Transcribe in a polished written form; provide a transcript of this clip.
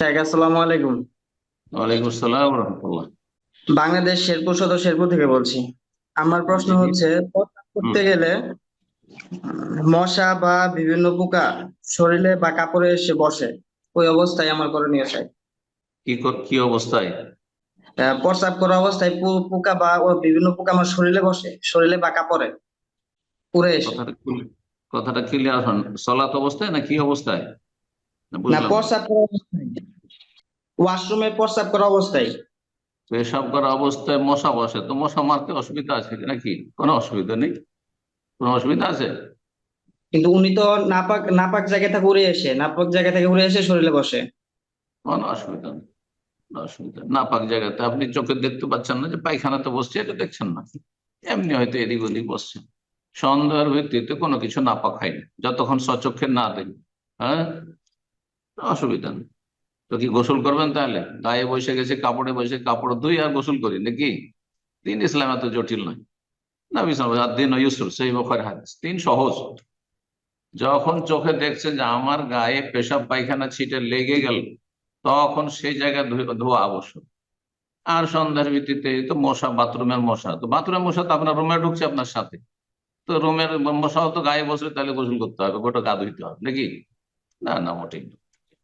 আসসালামু আলাইকুম। ওয়ালাইকুম আসসালাম রহমতুল্লাহ। বাংলাদেশ শেরপুর সদর শেরপুর থেকে বলছি। আমার প্রশ্ন জি জি। হচ্ছে, প্রস্রাব হুম। করতে গেলে মশা বা বিভিন্ন পোকা শরীরে বা কাপড়ে এসে বসে, ওই অবস্থায় আমার করণীয় চাই। কি অবস্থায়? প্রস্রাব করা অবস্থায় পোকা বা ও বিভিন্ন পোকা আমার শরীরে বসে, শরীরে বা কাপড়ে উড়ে এসে। কথাটা কথাটা ক্লিয়ার হন। সলাত অবস্থায় না কি অবস্থায়? না, না, বুঝলাম না। প্রস্রাব করা অবস্থায়, ওয়াশরুমে প্রস্রাব করা অবস্থায়। পেশাব করা অবস্থায় মশা বসে তো মশা মারতে অসুবিধা আছে নাকি? কোনো অসুবিধা নেই। কোনো অসুবিধা আছে? কিন্তু উনি তো নাপাক নাপাক জায়গা থেকে উড়ে এসে, নাপাক জায়গা থেকে উড়ে এসে শরীরে বসে। কোনো অসুবিধা নেই। কোনো অসুবিধা না, পাক জায়গাতে আপনি চোখে দেখতে পাচ্ছেন না যে পায়খানাতে বসছে, এটা দেখছেন না। এমনি হয়তো এদিক ওদিক বসছে। সন্দেহের ভিত্তিতে কোনো কিছু নাপাক হয়নি যতক্ষণ সচক্ষে না দেখবে। হ্যাঁ, অসুবিধা নেই। তো কি গোসল করবেন তাহলে? গায়ে বসে গেছে, কাপড়ে বসে কাপড় ধুই আর গোসল করি নাকি? দিন ইসলাম এত জটিল নয়। নবী সাল্লাল্লাহু আলাইহি ওয়াসাল্লাম দিন ইউসুর, সেই বুখারী হাদিস, দিন সহজ। যখন চোখে দেখছেন যে আমার গায়ে পেশাব পায়খানা ছিটে লেগে গেল, তখন সেই জায়গায় ধোয়া আবশ্যক। আর সন্ধ্যার ভিত্তিতে তো মশা, বাথরুমের মশা, তো বাথরুমের মশা তো আপনার রুমে ঢুকছে আপনার সাথে। তো রুমের মশাও তো গায়ে বসলে তাহলে গোসল করতে হবে, গোটা গা ধুইতে হবে নাকি? না না, মোটেই না।